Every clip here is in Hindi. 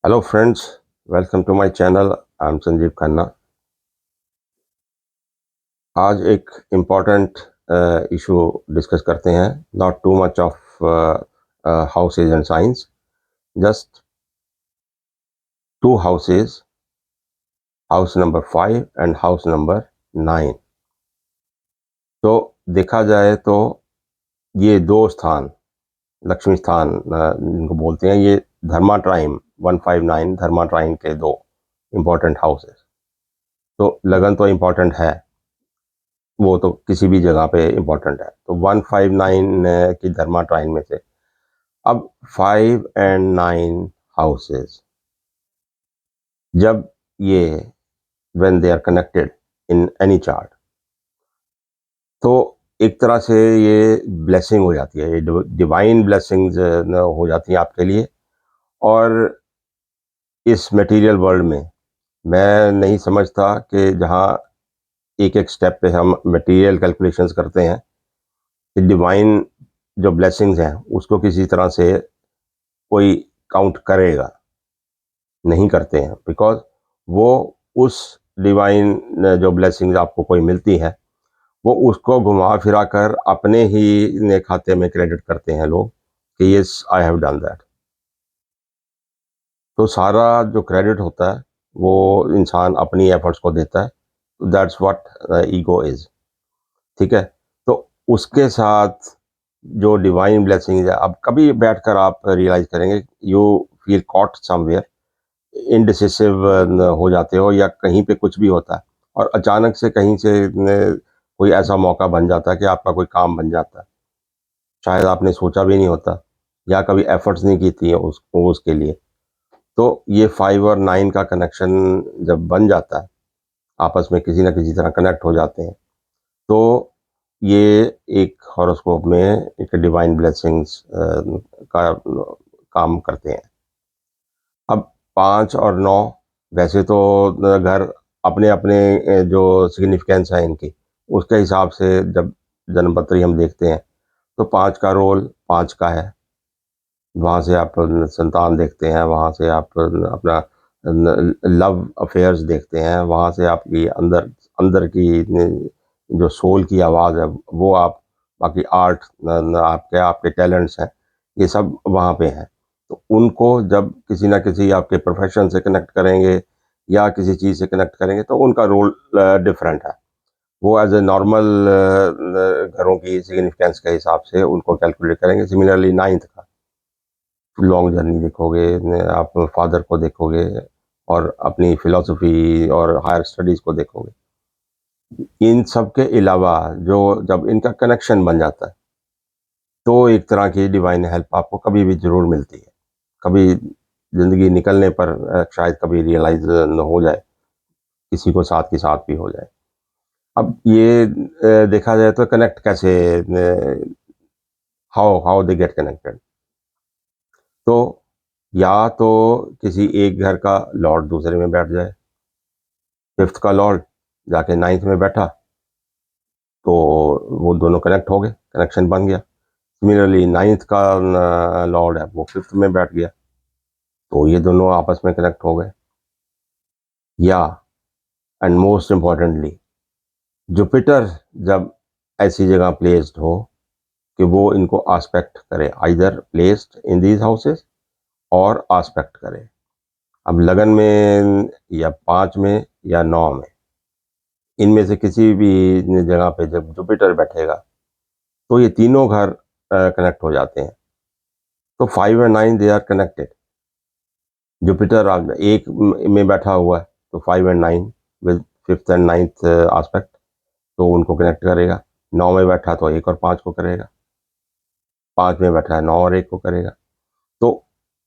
Hello friends, welcome to my channel. I am Sanjeev Khanna. आज एक इम्पॉर्टेंट इशू डिस्कस करते हैं। Not too much of houses and science, just two houses, house number 5 and house number 9। तो देखा जाए तो ये दो स्थान, लक्ष्मी स्थान जिनको बोलते हैं, ये धर्मा ट्राइन 159 धर्मा ट्राइन के दो इम्पॉर्टेंट हाउसेज। तो लगन तो इम्पॉर्टेंट है, वो तो किसी भी जगह पे इम्पोर्टेंट है। तो 159 की धर्मा ट्राइन में से अब 5 एंड 9 हाउसेस, जब ये when they are connected in any chart, तो एक तरह से ये ब्लेसिंग हो जाती है, ये डिवाइन ब्लेसिंग्स हो जाती हैं आपके लिए। और इस मटेरियल वर्ल्ड में मैं नहीं समझता कि जहाँ एक एक स्टेप पे हम मटेरियल कैलकुलेशंस करते हैं, कि डिवाइन जो ब्लेसिंग्स हैं उसको किसी तरह से कोई काउंट करेगा। नहीं करते हैं, बिकॉज वो उस डिवाइन जो ब्लेसिंग्स आपको कोई मिलती है, वो उसको घुमा फिरा कर अपने ही खाते में क्रेडिट करते हैं लोग कि yes I have done that. तो सारा जो क्रेडिट होता है वो इंसान अपनी एफर्ट्स को देता है। That's what ego is. ठीक है। तो उसके साथ जो डिवाइन ब्लेसिंग है, अब कभी बैठकर आप रियलाइज करेंगे, you feel caught somewhere, indecisive हो जाते हो, या कहीं पे कुछ भी होता है और अचानक से कहीं से कोई ऐसा मौका बन जाता है कि आपका कोई काम बन जाता है, शायद आपने सोचा भी नहीं होता या कभी एफर्ट्स नहीं की थी उसके लिए। तो ये 5 और 9 का कनेक्शन जब बन जाता है, आपस में किसी ना किसी तरह कनेक्ट हो जाते हैं, तो ये एक हॉरोस्कोप में एक डिवाइन ब्लेसिंग्स का काम करते हैं। अब 5 और 9, वैसे तो घर अपने अपने जो सिग्निफिकेंस है इनकी, उसके हिसाब से जब जन्मपत्री हम देखते हैं, तो 5 का है। वहाँ से आप संतान देखते हैं, वहाँ से आप अपना लव अफेयर्स देखते हैं, वहाँ से आपकी अंदर अंदर की जो सोल की आवाज़ है वो आप, बाकी आर्ट आपके आपके टैलेंट्स हैं, ये सब वहाँ पे हैं। तो उनको जब किसी ना किसी आपके प्रोफेशन से कनेक्ट करेंगे या किसी चीज़ से कनेक्ट करेंगे, तो उनका रोल डिफरेंट है। वो एज ए नॉर्मल घरों की सिग्निफिकेंस के हिसाब से उनको कैलकुलेट करेंगे। सिमिलरली 9th का लॉन्ग जर्नी देखोगे, आप फादर को देखोगे और अपनी फिलॉसफी और हायर स्टडीज़ को देखोगे। इन सब के अलावा जो जब इनका कनेक्शन बन जाता है, तो एक तरह की डिवाइन हेल्प आपको कभी भी ज़रूर मिलती है। कभी ज़िंदगी निकलने पर शायद कभी रियलाइज़ न हो जाए, किसी को साथ के साथ भी हो जाए। अब ये देखा जाए तो कनेक्ट कैसे, how how they get connected. तो या तो किसी एक घर का लॉर्ड दूसरे में बैठ जाए, 5th का लॉर्ड जाके 9th में बैठा, तो वो दोनों कनेक्ट हो गए, कनेक्शन बन गया। सिमिलरली 9th का लॉर्ड है, वो 5th में बैठ गया, तो ये दोनों आपस में कनेक्ट हो गए। या एंड मोस्ट इम्पॉर्टेंटली, जुपिटर जब ऐसी जगह प्लेस्ड हो कि वो इनको आस्पेक्ट करे, either placed in these houses और आस्पेक्ट करे। अब लगन में या 5 में या 9 में, इनमें से किसी भी जगह पे जब जुपिटर बैठेगा, तो ये तीनों घर कनेक्ट हो जाते हैं। तो 5 और 9 दे आर कनेक्टेड। जुपिटर एक में बैठा हुआ है, तो 5 and 9 with 5th and 9th aspect, तो उनको कनेक्ट करेगा। 9 में बैठा तो 1 और 5 को करेगा, 5 में बैठा है 9 और 1 को करेगा। तो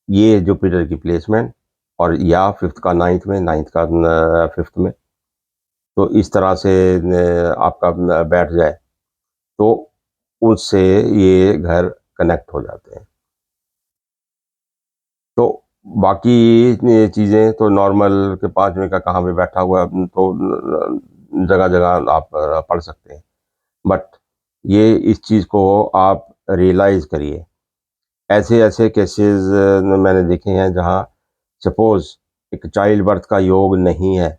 ये जुपिटर की प्लेसमेंट, और या 5th का 9th में, 9th का 5th में, तो इस तरह से आपका बैठ जाए, तो उससे ये घर कनेक्ट हो जाते हैं। तो बाकी चीज़ें तो नॉर्मल के 5 में का कहाँ पे बैठा हुआ है, तो जगह जगह आप पढ़ सकते हैं। बट ये इस चीज़ को आप रियलाइज़ करिए। ऐसे ऐसे केसेस मैंने देखे हैं जहाँ सपोज एक चाइल्ड बर्थ का योग नहीं है,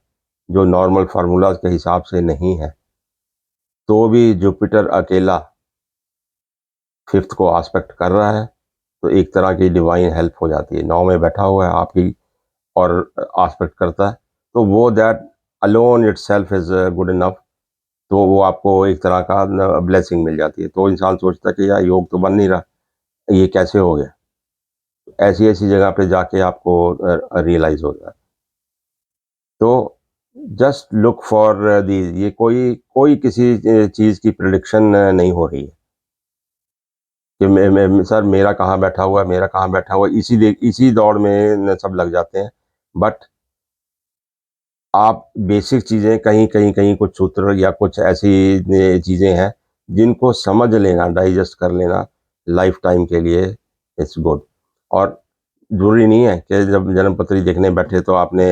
जो नॉर्मल फार्मूलाज के हिसाब से नहीं है, तो भी जुपिटर अकेला फिफ्थ को आस्पेक्ट कर रहा है, तो एक तरह की डिवाइन हेल्प हो जाती है। 9 में बैठा हुआ है आपकी और आस्पेक्ट करता है, तो वो that alone itself is good enough, तो वो आपको एक तरह का ब्लेसिंग मिल जाती है। तो इंसान सोचता है कि यार योग तो बन नहीं रहा, ये कैसे हो गया? ऐसी ऐसी जगह पे जाके आपको रियलाइज होता है। तो जस्ट लुक फॉर दीज, ये कोई कोई किसी चीज़ की प्रिडिक्शन नहीं हो रही है कि सर मेरा कहाँ बैठा हुआ है, मेरा कहाँ बैठा हुआ है, इसी दौड़ में सब लग जाते हैं। बट आप बेसिक चीज़ें कहीं कहीं कहीं कुछ सूत्र या कुछ ऐसी चीज़ें हैं जिनको समझ लेना, डाइजेस्ट कर लेना लाइफ टाइम के लिए इट्स गुड। और ज़रूरी नहीं है कि जब जन्मपत्री देखने बैठे तो आपने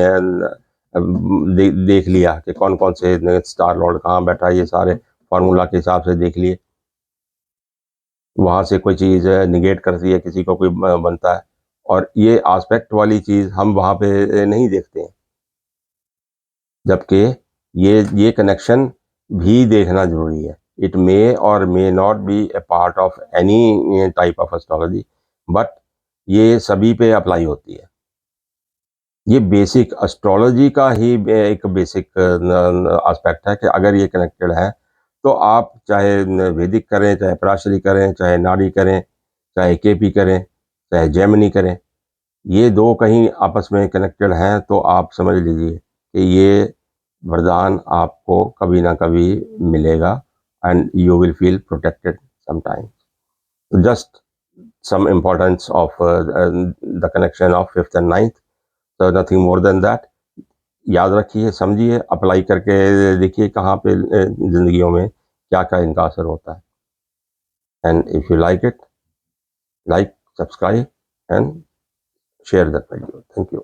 देख लिया कि कौन कौन से स्टार लॉर्ड कहाँ बैठा है, ये सारे फार्मूला के हिसाब से देख लिए, वहाँ से कोई चीज़ निगेट करती है, किसी को कोई बनता है। और ये आस्पेक्ट वाली चीज़ हम वहाँ पे नहीं देखते हैं, जबकि ये कनेक्शन भी देखना ज़रूरी है। इट मे और may not be A part of any type of astrology, but ये सभी पे अप्लाई होती है। ये बेसिक एस्ट्रोलॉजी का ही एक बेसिक एस्पेक्ट है कि अगर ये कनेक्टेड है, तो आप चाहे वैदिक करें, चाहे पराशरी करें, चाहे नाड़ी करें, चाहे केपी करें, चाहे जैमिनी करें, ये 2 कहीं आपस में कनेक्टेड हैं, तो आप समझ लीजिए कि ये वरदान आपको कभी ना कभी मिलेगा and you will feel protected sometimes. Just some importance of the connection of fifth and ninth, so nothing more than that। याद रखिए, समझिए, अप्लाई करके देखिए कहाँ पे ज़िंदगियों में क्या-क्या इनका असर होता है। And if you like it, like, subscribe and share that video. Thank you.